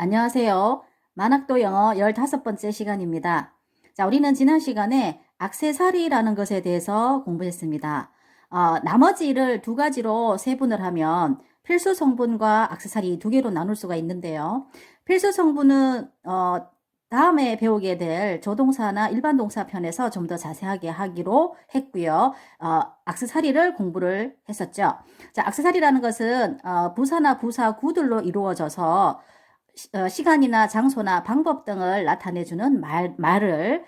안녕하세요. 만학도 영어 15번째 시간입니다. 자, 우리는 지난 시간에 액세서리라는 것에 대해서 공부했습니다. 나머지를 두 가지로 세분을 하면 필수 성분과 액세서리 두 개로 나눌 수가 있는데요. 필수 성분은 다음에 배우게 될 조동사나 일반 동사 편에서 좀 더 자세하게 하기로 했고요. 액세서리를 공부를 했었죠. 자, 액세서리라는 것은 부사나 부사 구들로 이루어져서 시간이나 장소나 방법 등을 나타내주는 말을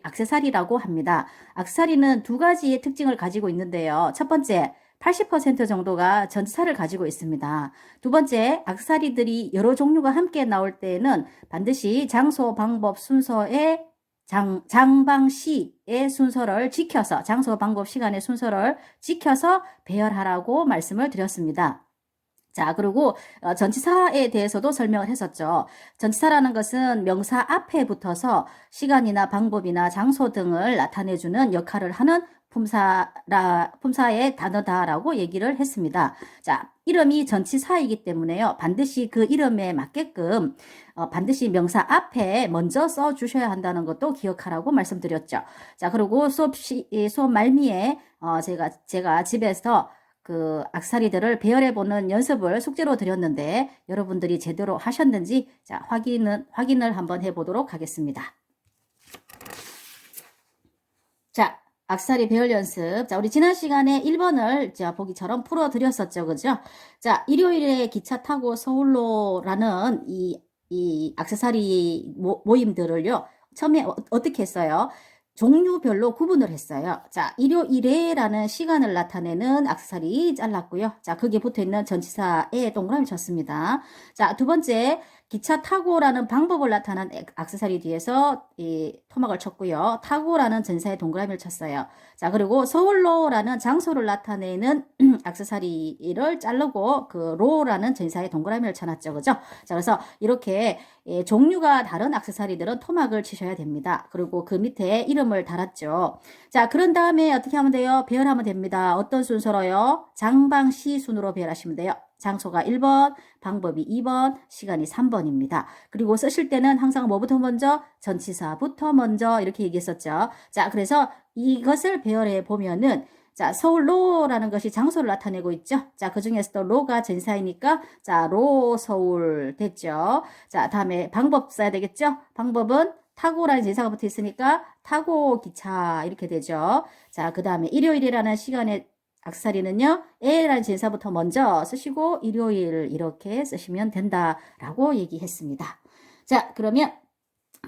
액세서리라고 합니다. 액세서리는 두 가지의 특징을 가지고 있는데요. 첫 번째, 80% 정도가 전치사를 가지고 있습니다. 두 번째, 액세서리들이 여러 종류가 함께 나올 때에는 반드시 장소, 방법, 순서의 장방시의 순서를 지켜서, 장소, 방법, 시간의 순서를 지켜서 배열하라고 말씀을 드렸습니다. 자, 그리고 전치사에 대해서도 설명을 했었죠. 전치사라는 것은 명사 앞에 붙어서 시간이나 방법이나 장소 등을 나타내주는 역할을 하는 품사의 단어다라고 얘기를 했습니다. 자, 이름이 전치사이기 때문에요. 반드시 그 이름에 맞게끔 반드시 명사 앞에 먼저 써주셔야 한다는 것도 기억하라고 말씀드렸죠. 자, 그리고 수업 말미에 제가 집에서 그 액세서리들을 배열해보는 연습을 숙제로 드렸는데 여러분들이 제대로 하셨는지 자, 확인을 한번 해보도록 하겠습니다. 자, 액세서리 배열 연습. 자, 우리 지난 시간에 1번을 자, 보기처럼 풀어드렸었죠. 그죠? 자, 일요일에 기차 타고 서울로라는 이 액세서리 모임들을요. 처음에 어떻게 했어요? 종류별로 구분을 했어요. 자, 일요일에라는 시간을 나타내는 액세서리 잘랐고요. 자, 거기에 붙어있는 전치사에 동그라미 쳤습니다. 자, 두 번째, 기차 타고라는 방법을 나타낸 액세서리 뒤에서 이 토막을 쳤고요. 타고라는 전사에 동그라미를 쳤어요. 자, 그리고 서울로라는 장소를 나타내는 액세서리를 자르고 그 로라는 전사에 동그라미를 쳐놨죠. 그죠? 자, 그래서 이렇게 종류가 다른 액세서리들은 토막을 치셔야 됩니다. 그리고 그 밑에 이름을 달았죠. 자, 그런 다음에 어떻게 하면 돼요? 배열하면 됩니다. 어떤 순서로요? 장방시 순으로 배열하시면 돼요. 장소가 1번, 방법이 2번, 시간이 3번입니다. 그리고 쓰실 때는 항상 뭐부터 먼저? 전치사부터 먼저 이렇게 얘기했었죠. 자, 그래서 이것을 배열해 보면은 자, 서울로라는 것이 장소를 나타내고 있죠. 자, 그 중에서도 로가 전사이니까 자, 로 서울 됐죠. 자, 다음에 방법 써야 되겠죠. 방법은 타고라는 전사가 붙어 있으니까 타고 기차 이렇게 되죠. 자, 그 다음에 일요일이라는 시간에 액세서리는요. 에라는 전사부터 먼저 쓰시고 일요일 이렇게 쓰시면 된다라고 얘기했습니다. 자, 그러면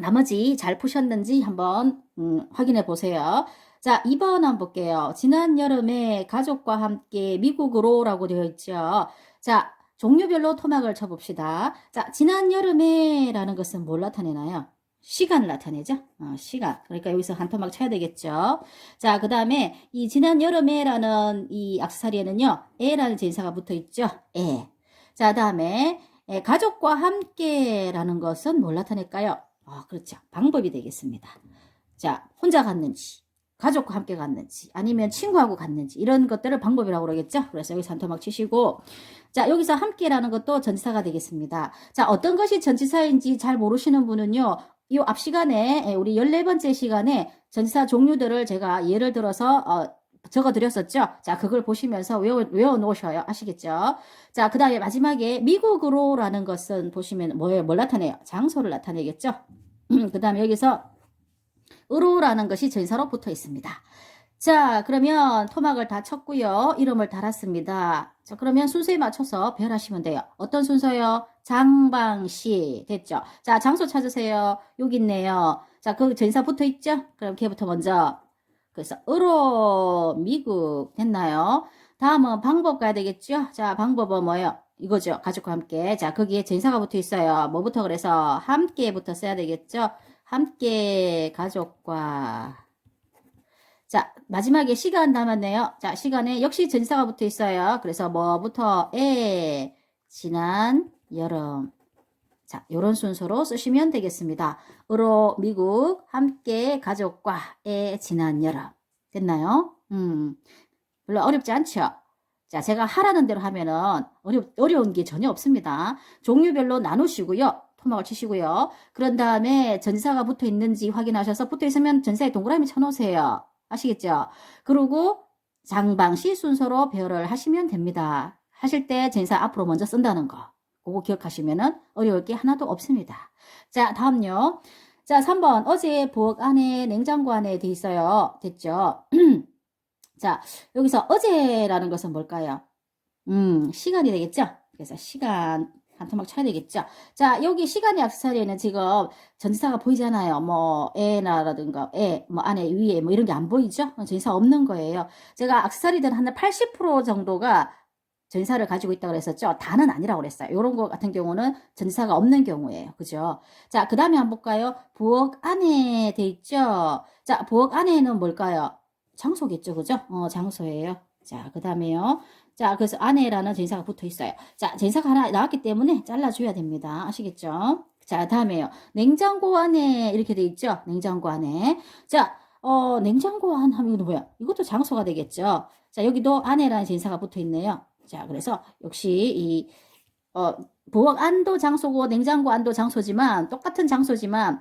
나머지 잘 푸셨는지 한번 확인해 보세요. 자, 2번 한번 볼게요. 지난 여름에 가족과 함께 미국으로라고 되어 있죠. 자, 종류별로 토막을 쳐봅시다. 자, 지난 여름에라는 것은 뭘 나타내나요? 시간을 나타내죠. 시간. 그러니까 여기서 한 토막 쳐야 되겠죠. 자, 그 다음에 이 지난 여름에라는 이 액세서리에는요. 에라는 전사가 붙어 있죠. 에. 자, 다음에 가족과 함께라는 것은 뭘 나타낼까요? 그렇죠. 방법이 되겠습니다. 자, 혼자 갔는지, 가족과 함께 갔는지, 아니면 친구하고 갔는지, 이런 것들을 방법이라고 그러겠죠? 그래서 여기서 한 토막 치시고, 자, 여기서 함께라는 것도 전치사가 되겠습니다. 자, 어떤 것이 전치사인지 잘 모르시는 분은요, 이 앞 시간에, 우리 14번째 시간에 전치사 종류들을 제가 예를 들어서, 적어 드렸었죠. 자, 그걸 보시면서 외워 놓으셔요. 아시겠죠? 자, 그 다음에 마지막에 미국으로라는 것은 보시면 뭘 나타내요? 장소를 나타내겠죠? 그 다음에 여기서 으로라는 것이 전사로 붙어 있습니다. 자, 그러면 토막을 다 쳤고요. 이름을 달았습니다. 자, 그러면 순서에 맞춰서 배열하시면 돼요. 어떤 순서요? 장방시 됐죠? 자, 장소 찾으세요. 여기 있네요. 자, 그 전사 붙어 있죠? 그럼 걔부터 먼저 그래서 으로 미국 됐나요? 다음은 방법 가야 되겠죠? 자, 방법은 뭐예요? 이거죠. 가족과 함께. 자, 거기에 전사가 붙어 있어요. 뭐부터 그래서 함께부터 써야 되겠죠? 함께 가족과. 자, 마지막에 시간 남았네요. 자, 시간에 역시 전사가 붙어 있어요. 그래서 뭐부터 지난 여름. 자, 요런 순서로 쓰시면 되겠습니다. 으로 미국 함께 가족과 지난 여름. 됐나요? 별로 어렵지 않죠? 자, 제가 하라는 대로 하면은 어려운 게 전혀 없습니다. 종류별로 나누시고요. 토막을 치시고요. 그런 다음에 전사가 붙어 있는지 확인하셔서 붙어 있으면 전사에 동그라미 쳐놓으세요. 아시겠죠? 그리고 장방시 순서로 배열을 하시면 됩니다. 하실 때 전사 앞으로 먼저 쓴다는 거. 그거 기억하시면은 어려울 게 하나도 없습니다. 자, 다음요. 자, 3번. 어제 부엌 안에 냉장고 안에 돼 있어요. 됐죠? 자, 여기서 어제라는 것은 뭘까요? 시간이 되겠죠? 그래서 시간 한 토막 쳐야 되겠죠? 자, 여기 시간의 악살에는 지금 전지사가 보이잖아요. 뭐, 에나라든가, 뭐, 안에, 위에, 뭐, 이런 게 안 보이죠? 전지사 없는 거예요. 제가 악살이든 한 80% 정도가 전지사를 가지고 있다고 그랬었죠? 다는 아니라고 그랬어요. 요런 거 같은 경우는 전지사가 없는 경우예요. 그죠? 자, 그 다음에 한번 볼까요? 부엌 안에 돼 있죠? 자, 부엌 안에는 뭘까요? 장소겠죠? 그죠? 장소예요. 자, 그 다음에요. 자, 그래서 안에라는 전사가 붙어 있어요. 자, 전사가 하나 나왔기 때문에 잘라줘야 됩니다. 아시겠죠? 자, 다음에요. 냉장고 안에 이렇게 돼 있죠? 냉장고 안에. 자, 냉장고 안 하면 이거 뭐야? 이것도 장소가 되겠죠? 자, 여기도 안에라는 전사가 붙어 있네요. 자, 그래서 역시 부엌 안도 장소고 냉장고 안도 장소지만 똑같은 장소지만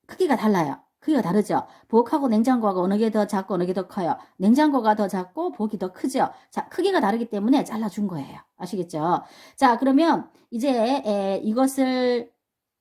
크기가 달라요. 크기가 다르죠? 부엌하고 냉장고하고 어느 게 더 작고 어느 게 더 커요? 냉장고가 더 작고 부엌이 더 크죠? 자, 크기가 다르기 때문에 잘라준 거예요. 아시겠죠? 자, 그러면 이제 이것을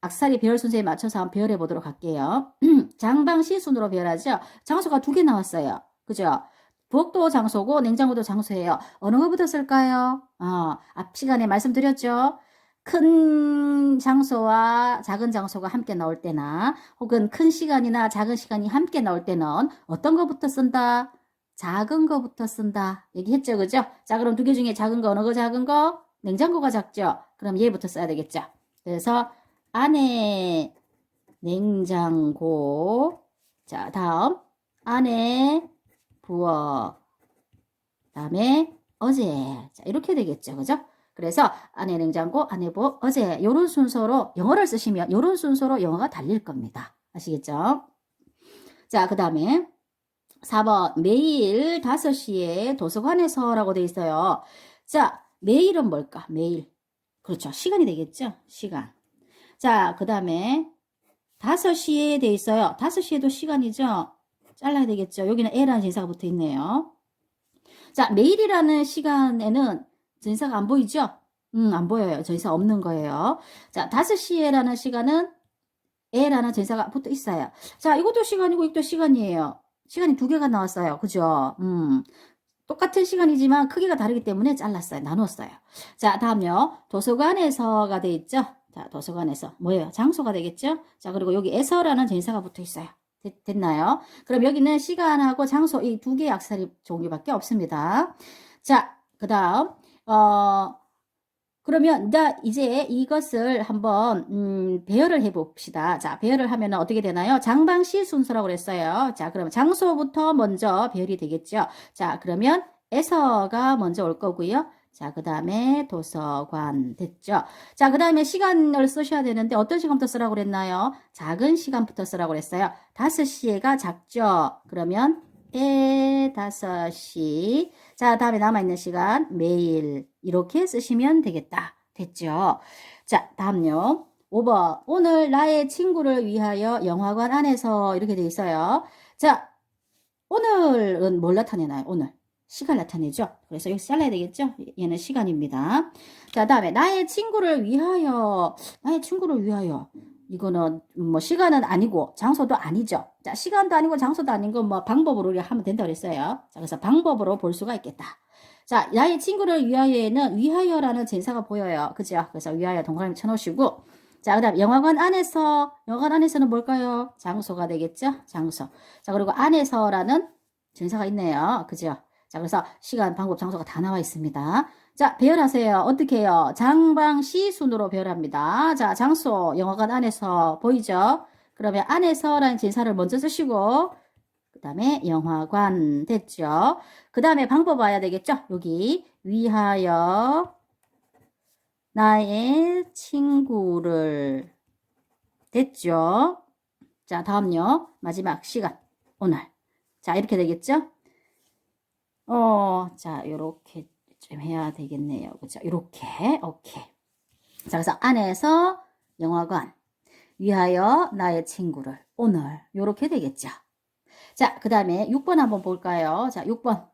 악사리 배열 순서에 맞춰서 한번 배열해 보도록 할게요. 장방시 순으로 배열하죠? 장소가 두 개 나왔어요. 그죠? 부엌도 장소고 냉장고도 장소예요. 어느 거부터 쓸까요? 앞 시간에 말씀드렸죠? 큰 장소와 작은 장소가 함께 나올 때나 혹은 큰 시간이나 작은 시간이 함께 나올 때는 어떤 거부터 쓴다? 작은 거부터 쓴다. 얘기했죠, 그죠? 자, 그럼 두 개 중에 작은 거 어느 거 작은 거? 냉장고가 작죠? 그럼 얘부터 써야 되겠죠? 그래서 안에 냉장고, 자, 다음 안에 부엌, 다음에 어제, 자, 이렇게 되겠죠, 그죠? 그래서 안에 냉장고, 안에 부엌, 어제 이런 순서로 영어를 쓰시면 이런 순서로 영어가 달릴 겁니다. 아시겠죠? 자, 그 다음에 4번 매일 5시에 도서관에서라고 돼 있어요. 자, 매일은 뭘까? 매일. 그렇죠. 시간이 되겠죠? 시간. 자, 그 다음에 5시에 돼 있어요. 5시에도 시간이죠? 잘라야 되겠죠? 여기는 A라는 진사가 붙어 있네요. 자, 매일이라는 시간에는 전사가 안 보이죠? 안 보여요. 전사 없는 거예요. 자, 5시에라는 시간은 에라는 전사가 붙어 있어요. 자, 이것도 시간이고 이것도 시간이에요. 시간이 두 개가 나왔어요. 그죠? 똑같은 시간이지만 크기가 다르기 때문에 잘랐어요. 나눴어요. 자, 다음요. 도서관에서가 돼 있죠? 자, 도서관에서. 뭐예요? 장소가 되겠죠? 자, 그리고 여기 에서라는 전사가 붙어 있어요. 됐나요? 그럼 여기는 시간하고 장소 이 두 개의 악사리 종류밖에 없습니다. 자, 그 다음 그러면 이제 이것을 한번 배열을 해봅시다. 자, 배열을 하면 어떻게 되나요? 장방시 순서라고 그랬어요. 자, 그러면 장소부터 먼저 배열이 되겠죠. 자, 그러면 에서가 먼저 올 거고요. 자, 그 다음에 도서관 됐죠. 자, 그 다음에 시간을 쓰셔야 되는데 어떤 시간부터 쓰라고 그랬나요? 작은 시간부터 쓰라고 그랬어요. 5시에가 작죠. 그러면 5시. 자, 다음에 남아있는 시간 매일 이렇게 쓰시면 되겠다. 됐죠? 자, 다음요. 5번. 오늘 나의 친구를 위하여 영화관 안에서 이렇게 돼 있어요. 자, 오늘은 뭘 나타내나요? 오늘. 시간 나타내죠? 그래서 여기 잘라야 되겠죠? 얘는 시간입니다. 자, 다음에 나의 친구를 위하여. 나의 친구를 위하여. 이거는 뭐 시간은 아니고 장소도 아니죠. 자, 시간도 아니고 장소도 아닌 건 뭐 방법으로 하면 된다고 그랬어요. 자, 그래서 방법으로 볼 수가 있겠다. 자, 나의 친구를 위하여에는 위하여라는 전사가 보여요. 그죠? 그래서 위하여 동그라미 쳐놓으시고 자, 그 다음 영화관 안에서는 뭘까요? 장소가 되겠죠? 장소. 자, 그리고 안에서라는 전사가 있네요. 그죠? 자, 그래서 시간, 방법, 장소가 다 나와 있습니다. 자, 배열하세요. 어떻게 해요? 장방시 순으로 배열합니다. 자, 장소, 영화관 안에서 보이죠? 그러면 안에서라는 진사를 먼저 쓰시고 그 다음에 영화관 됐죠? 그 다음에 방법 와야 되겠죠? 여기 위하여 나의 친구를 됐죠? 자, 다음요. 마지막 시간 오늘. 자, 이렇게 되겠죠? 자, 요렇게 좀 해야 되겠네요. 그죠? 이렇게, 오케이. 자, 그래서 안에서 영화관, 위하여 나의 친구를, 오늘. 요렇게 되겠죠. 자, 그 다음에 6번 한번 볼까요? 자, 6번.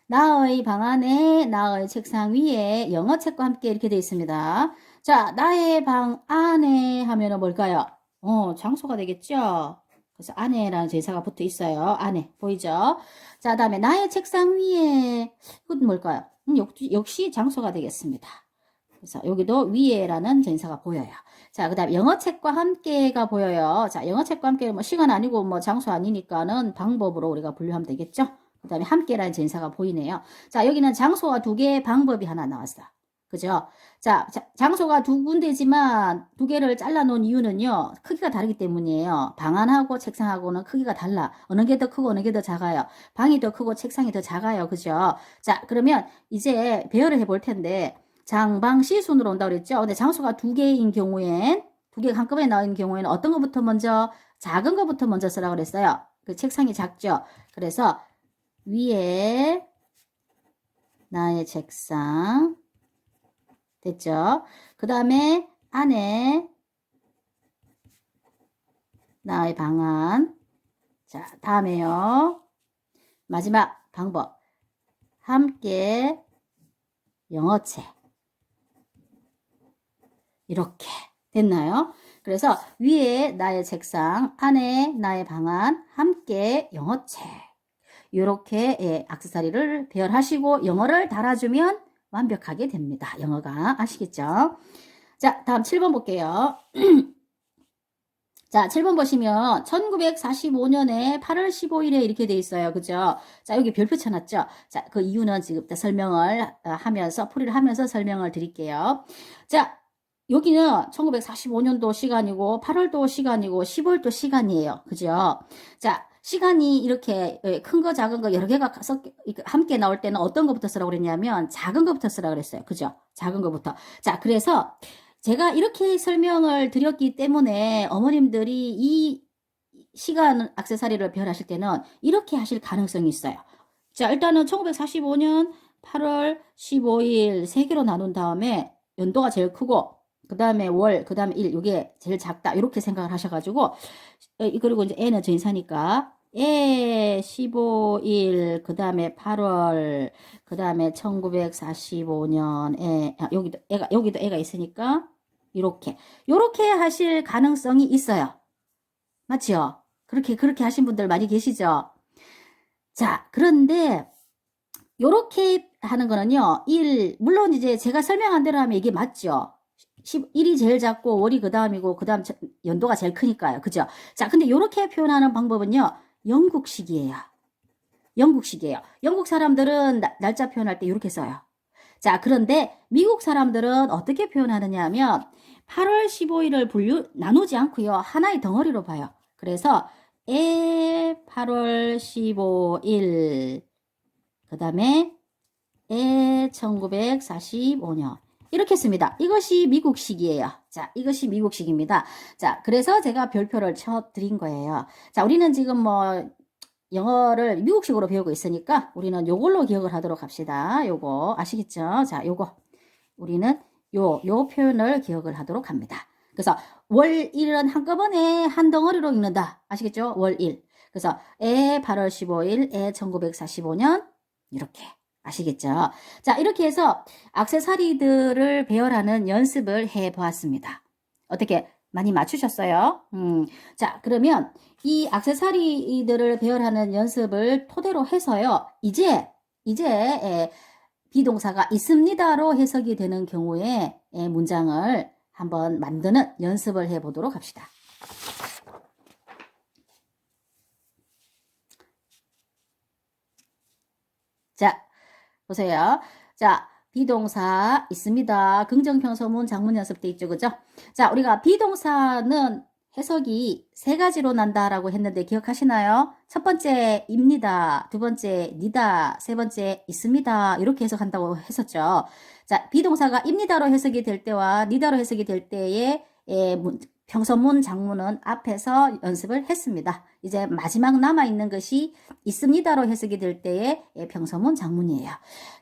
나의 방 안에, 나의 책상 위에 영어책과 함께 이렇게 되어 있습니다. 자, 나의 방 안에 하면은 뭘까요? 장소가 되겠죠? 그래서 안에라는 제사가 붙어 있어요. 안에. 보이죠? 자, 다음에 나의 책상 위에, 이건 뭘까요? 역시 장소가 되겠습니다. 그래서 여기도 위에라는 전사가 보여요. 자, 그 다음에 영어책과 함께가 보여요. 자, 영어책과 함께 뭐 시간 아니고 뭐 장소 아니니까는 방법으로 우리가 분류하면 되겠죠? 그 다음에 함께라는 전사가 보이네요. 자, 여기는 장소와 두 개의 방법이 하나 나왔어. 그죠? 자, 장소가 두 군데지만 두 개를 잘라 놓은 이유는요, 크기가 다르기 때문이에요. 방안하고 책상하고는 크기가 달라. 어느 게 더 크고 어느 게 더 작아요. 방이 더 크고 책상이 더 작아요. 그죠? 자, 그러면 이제 배열을 해볼 텐데, 장방시 순으로 온다고 그랬죠? 근데 장소가 두 개인 경우엔, 두 개가 한꺼번에 나온 경우에는 어떤 것부터 먼저, 작은 것부터 먼저 쓰라고 그랬어요. 그 책상이 작죠? 그래서 위에 나의 책상, 됐죠? 그 다음에 안에 나의 방안. 자, 다음에요. 마지막 방법. 함께 영어책. 이렇게 됐나요? 그래서 위에 나의 책상, 안에 나의 방안, 함께 영어책. 이렇게 액세서리를 배열하시고 영어를 달아주면 완벽하게 됩니다. 영어가. 아시겠죠? 자, 다음 7번 볼게요. 자, 7번 보시면 1945년에 8월 15일에 이렇게 돼 있어요. 그죠? 자, 여기 별표 쳐놨죠? 자, 그 이유는 지금 설명을 하면서, 풀이를 하면서 설명을 드릴게요. 자, 여기는 1945년도 시간이고 8월도 시간이고 10월도 시간이에요. 그죠? 자, 시간이 이렇게 큰 거 작은 거 여러 개가 함께 나올 때는 어떤 것부터 쓰라고 그랬냐면 작은 것부터 쓰라고 그랬어요. 그죠? 작은 것부터. 자, 그래서 제가 이렇게 설명을 드렸기 때문에 어머님들이 이 시간 액세서리를 배열하실 때는 이렇게 하실 가능성이 있어요. 자, 일단은 1945년 8월 15일 세 개로 나눈 다음에 연도가 제일 크고 그 다음에 월, 그 다음에 일, 이게 제일 작다. 이렇게 생각을 하셔가지고, 그리고 이제 애는 전사니까, 애 15일, 그 다음에 8월, 그 다음에 1945년에, 여기도 애가 있으니까, 요렇게 하실 가능성이 있어요. 맞지요? 그렇게 하신 분들 많이 계시죠? 자, 그런데, 요렇게 하는 거는요, 물론 이제 제가 설명한 대로 하면 이게 맞죠? 1이 제일 작고 월이 그 다음이고 그 다음 연도가 제일 크니까요. 그죠? 자, 근데 이렇게 표현하는 방법은요. 영국식이에요. 영국식이에요. 영국 사람들은 날짜 표현할 때 이렇게 써요. 자, 그런데 미국 사람들은 어떻게 표현하느냐 하면 8월 15일을 나누지 않고요. 하나의 덩어리로 봐요. 그래서 8월 15일 그 다음에 1945년 이렇게 씁니다. 이것이 미국식이에요. 자, 이것이 미국식입니다. 자, 그래서 제가 별표를 쳐 드린 거예요. 자, 우리는 지금 뭐 영어를 미국식으로 배우고 있으니까 우리는 요걸로 기억을 하도록 합시다. 요거 아시겠죠? 자, 요거 우리는 요 표현을 기억을 하도록 합니다. 그래서 월 1은 한꺼번에 한 덩어리로 읽는다. 아시겠죠? 월 1. 그래서 8월 15일, 1945년 이렇게. 아시겠죠? 자, 이렇게 해서 액세서리들을 배열하는 연습을 해 보았습니다. 어떻게 많이 맞추셨어요? 자, 그러면 이 액세서리들을 배열하는 연습을 토대로 해서요. 이제 비동사가 있습니다로 해석이 되는 경우에 문장을 한번 만드는 연습을 해 보도록 합시다. 자, 보세요. 자, 비동사 있습니다. 긍정평서문 장문 연습돼 있죠. 그죠? 자, 우리가 비동사는 해석이 세 가지로 난다라고 했는데 기억하시나요? 첫 번째 입니다. 두 번째 니다. 세 번째 있습니다. 이렇게 해석한다고 했었죠. 자, 비동사가 입니다로 해석이 될 때와 니다로 해석이 될 때의 평서문, 장문은 앞에서 연습을 했습니다. 이제 마지막 남아있는 것이 있습니다로 해석이 될 때의 평서문, 장문이에요.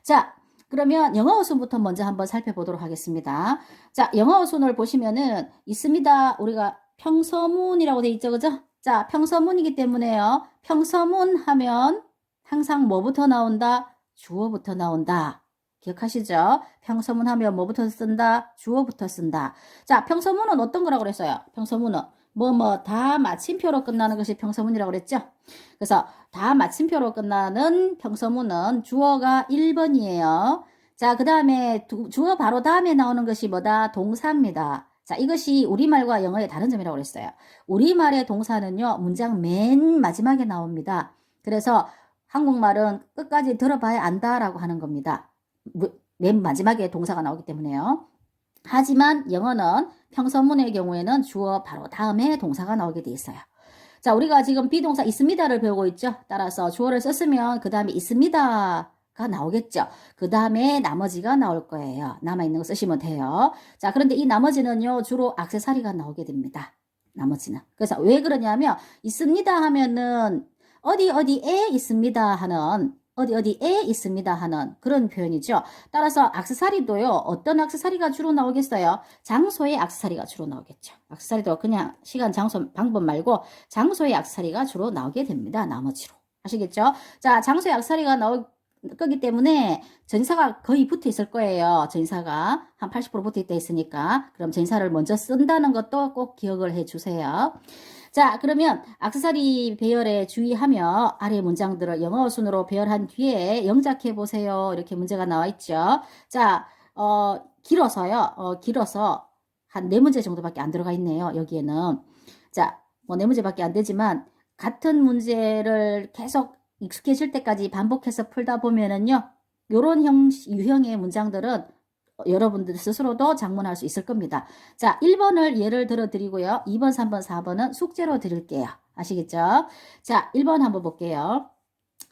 자, 그러면 영어 어순부터 먼저 한번 살펴보도록 하겠습니다. 자, 영어 어순을 보시면은 있습니다. 우리가 평서문이라고 돼 있죠. 그죠? 자, 평서문이기 때문에요. 평서문 하면 항상 뭐부터 나온다? 주어부터 나온다. 기억하시죠? 평서문 하면 뭐부터 쓴다? 주어부터 쓴다. 자, 평서문은 어떤 거라고 그랬어요? 평서문은 다 마침표로 끝나는 것이 평서문이라고 그랬죠? 그래서 다 마침표로 끝나는 평서문은 주어가 1번이에요. 자, 그 다음에 주어 바로 다음에 나오는 것이 뭐다? 동사입니다. 자, 이것이 우리말과 영어의 다른 점이라고 그랬어요. 우리말의 동사는요, 문장 맨 마지막에 나옵니다. 그래서 한국말은 끝까지 들어봐야 안다라고 하는 겁니다. 맨 마지막에 동사가 나오기 때문에요. 하지만 영어는 평서문의 경우에는 주어 바로 다음에 동사가 나오게 돼 있어요. 자, 우리가 지금 비동사 있습니다를 배우고 있죠. 따라서 주어를 썼으면 그 다음에 있습니다가 나오겠죠. 그 다음에 나머지가 나올 거예요. 남아있는 거 쓰시면 돼요. 자, 그런데 이 나머지는요, 주로 액세서리가 나오게 됩니다. 나머지는. 그래서 왜 그러냐면, 있습니다 하면은, 어디에 있습니다 하는, 어디에 있습니다 하는 그런 표현이죠. 따라서 액세서리도요, 어떤 액세서리가 주로 나오겠어요? 장소의 액세서리가 주로 나오겠죠. 액세서리도 그냥 시간, 장소, 방법 말고 장소의 액세서리가 주로 나오게 됩니다. 나머지로. 아시겠죠? 자, 장소의 액세서리가 나올 거기 때문에 전사가 거의 붙어 있을 거예요. 전사가 한 80% 붙어 있다 있으니까. 그럼 전사를 먼저 쓴다는 것도 꼭 기억을 해 주세요. 자, 그러면 액세서리 배열에 주의하며 아래 문장들을 영어 순으로 배열한 뒤에 영작해 보세요. 이렇게 문제가 나와 있죠. 자, 길어서 한 4문제 정도밖에 안 들어가 있네요. 여기에는. 자, 뭐 4문제밖에 안 되지만 같은 문제를 계속 익숙해질 때까지 반복해서 풀다 보면은요, 요런 유형의 문장들은 여러분들 스스로도 작문할 수 있을 겁니다. 자, 1번을 예를 들어 드리고요. 2번, 3번, 4번은 숙제로 드릴게요. 아시겠죠? 자, 1번 한번 볼게요.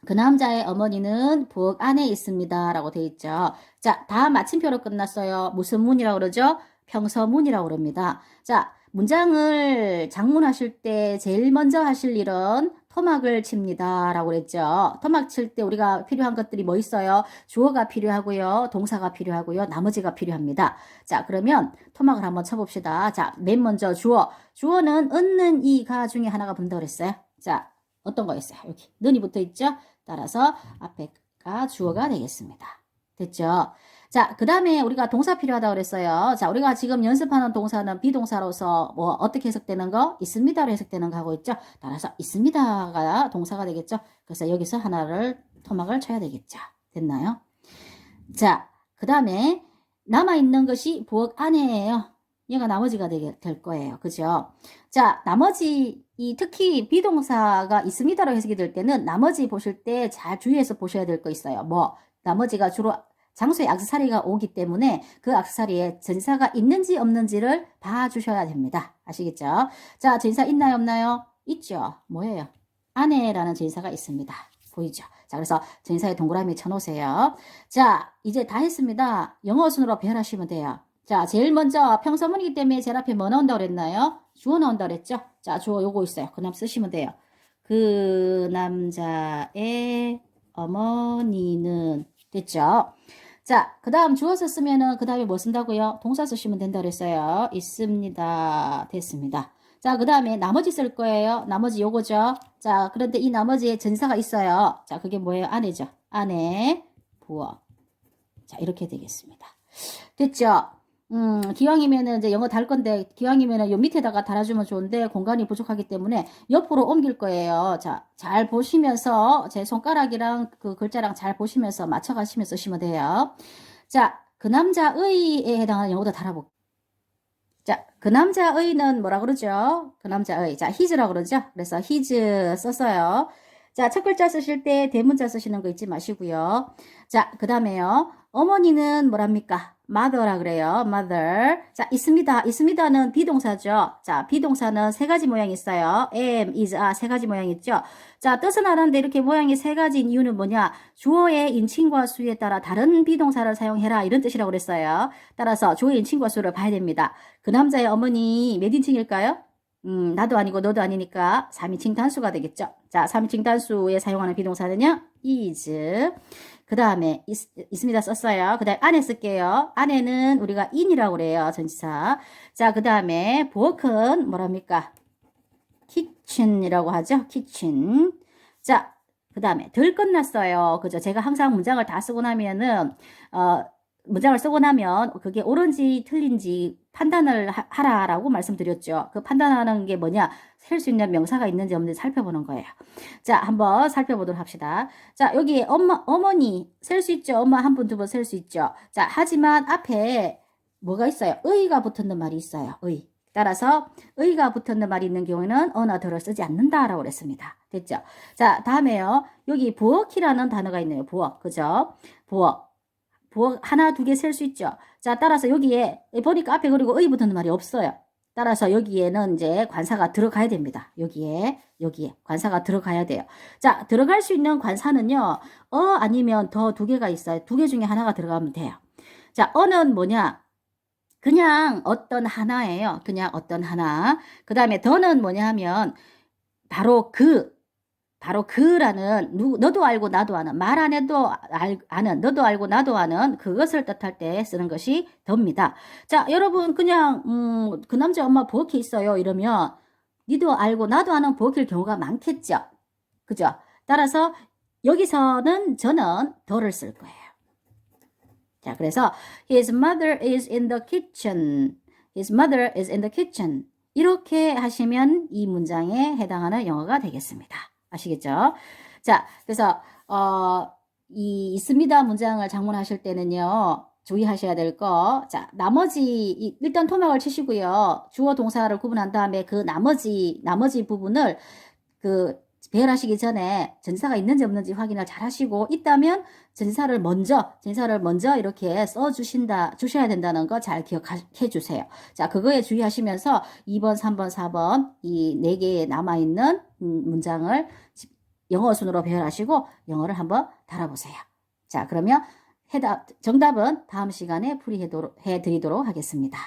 그 남자의 어머니는 부엌 안에 있습니다. 라고 되어 있죠. 자, 다 마침표로 끝났어요. 무슨 문이라고 그러죠? 평서문이라고 그럽니다. 자, 문장을 작문하실 때 제일 먼저 하실 일은 토막을 칩니다. 라고 그랬죠. 토막 칠 때 우리가 필요한 것들이 뭐 있어요? 주어가 필요하고요. 동사가 필요하고요. 나머지가 필요합니다. 자, 그러면 토막을 한번 쳐봅시다. 자, 맨 먼저 주어. 주어는 은는 이가 중에 하나가 붙는다고 그랬어요. 자, 어떤 거였어요? 여기 는이 붙어 있죠? 따라서 앞에가 주어가 되겠습니다. 됐죠? 자, 그 다음에 우리가 동사 필요하다고 그랬어요. 자, 우리가 지금 연습하는 동사는 비동사로서 뭐 어떻게 해석되는 거? 있습니다로 해석되는 거 하고 있죠. 따라서 있습니다가 동사가 되겠죠. 그래서 여기서 하나를 토막을 쳐야 되겠죠. 됐나요? 자, 그 다음에 남아있는 것이 부엌 안에예요. 얘가 나머지가 될 거예요. 그죠? 자, 나머지, 특히 비동사가 있습니다로 해석이 될 때는 나머지 보실 때 잘 주의해서 보셔야 될 거 있어요. 뭐, 나머지가 주로 장소에 액세서리가 오기 때문에 그 액세서리에 전사가 있는지 없는지를 봐주셔야 됩니다. 아시겠죠? 자, 전사 있나요, 없나요? 있죠. 뭐예요? 안에라는 전사가 있습니다. 보이죠? 자, 그래서 전사에 동그라미 쳐놓으세요. 자, 이제 다 했습니다. 영어 순으로 배열하시면 돼요. 자, 제일 먼저 평서문이기 때문에 제일 앞에 뭐 나온다고 그랬나요? 주어 나온다고 그랬죠? 자, 주어 요거 있어요. 그 다음 쓰시면 돼요. 그 남자의 어머니는 됐죠? 자, 그 다음 주어 썼으면은 그 다음에 뭐 쓴다고요? 동사 쓰시면 된다고 그랬어요. 있습니다. 됐습니다. 자, 그 다음에 나머지 쓸 거예요. 나머지 요거죠. 자, 그런데 이 나머지에 전사가 있어요. 자, 그게 뭐예요? 안에죠. 안에 부어. 자, 이렇게 되겠습니다. 됐죠? 기왕이면은 이제 영어 달 건데, 기왕이면은 요 밑에다가 달아주면 좋은데, 공간이 부족하기 때문에 옆으로 옮길 거예요. 자, 잘 보시면서, 제 손가락이랑 그 글자랑 잘 보시면서 맞춰가시면서 쓰시면 돼요. 자, 그 남자의에 해당하는 영어도 달아볼게요. 자, 그 남자의는 뭐라 그러죠? 그 남자의. 자, his라고 그러죠? 그래서 his 썼어요. 자, 첫 글자 쓰실 때 대문자 쓰시는 거 잊지 마시고요. 자, 그 다음에요. 어머니는 뭐랍니까? mother라 그래요. mother. 자, 있습니다. 있습니다는 비동사죠. 자, 비동사는 세 가지 모양이 있어요. am, is, are 세 가지 모양이 있죠. 자, 뜻은 아는데 이렇게 모양이 세 가지인 이유는 뭐냐? 주어의 인칭과 수에 따라 다른 비동사를 사용해라. 이런 뜻이라고 그랬어요. 따라서 주어의 인칭과 수를 봐야 됩니다. 그 남자의 어머니 몇 인칭일까요? 나도 아니고 너도 아니니까 3인칭 단수가 되겠죠. 자, 3인칭 단수에 사용하는 비동사는요, is. 그 다음에 있습니다 썼어요. 그 다음에 안에 쓸게요. 안에는 우리가 in이라고 그래요. 전치사. 자, 그 다음에 부엌은 뭐랍니까? kitchen이라고 하죠. kitchen. 자, 그 다음에 덜 끝났어요. 그죠? 제가 항상 문장을 다 쓰고 나면은 문장을 쓰고 나면 그게 옳은지 틀린지 판단을 하라라고 말씀드렸죠. 그 판단하는 게 뭐냐? 셀 수 있는 명사가 있는지 없는지 살펴보는 거예요. 자, 한번 살펴보도록 합시다. 자, 여기 어머니 셀 수 있죠. 엄마 한 분, 두 분 셀 수 있죠. 자, 하지만 앞에 뭐가 있어요? 의가 붙는 말이 있어요. 의. 따라서 의가 붙는 말이 있는 경우에는 어나 더를 쓰지 않는다라고 그랬습니다. 됐죠? 자, 다음에요. 여기 부엌이라는 단어가 있네요. 부엌. 그죠? 부엌. 부엌 하나, 두 개 셀 수 있죠. 자, 따라서 여기에 보니까 앞에 그리고 의 붙는 말이 없어요. 따라서 여기에는 이제 관사가 들어가야 됩니다. 여기에 관사가 들어가야 돼요. 자, 들어갈 수 있는 관사는요. 아니면 더 두 개가 있어요. 두 개 중에 하나가 들어가면 돼요. 자, 어는 뭐냐? 그냥 어떤 하나예요. 그냥 어떤 하나. 그 다음에 더는 뭐냐 하면 바로 그라는 너도 알고 나도 아는 말 안 해도 아는 너도 알고 나도 아는 그것을 뜻할 때 쓰는 것이 더입니다. 자, 여러분 그냥 그 남자 엄마 부엌에 있어요 이러면 니도 알고 나도 아는 부엌일 경우가 많겠죠. 그죠? 따라서 여기서는 저는 더를 쓸 거예요. 자, 그래서 his mother is in the kitchen. His mother is in the kitchen. 이렇게 하시면 이 문장에 해당하는 영어가 되겠습니다. 아시겠죠? 자, 그래서 이 있습니다 문장을 작문하실 때는요. 주의하셔야 될 거. 자, 나머지 일단 토막을 치시고요. 주어 동사를 구분한 다음에 그 나머지 부분을 배열하시기 전에 전치사가 있는지 없는지 확인을 잘 하시고 있다면 전치사를 먼저 이렇게 주셔야 된다는 거 잘 기억해 주세요. 자, 그거에 주의하시면서 2번, 3번, 4번 이 4개에 남아있는 문장을 영어 순으로 배열하시고 영어를 한번 달아보세요. 자, 그러면 정답은 다음 시간에 풀이해 드리도록 하겠습니다.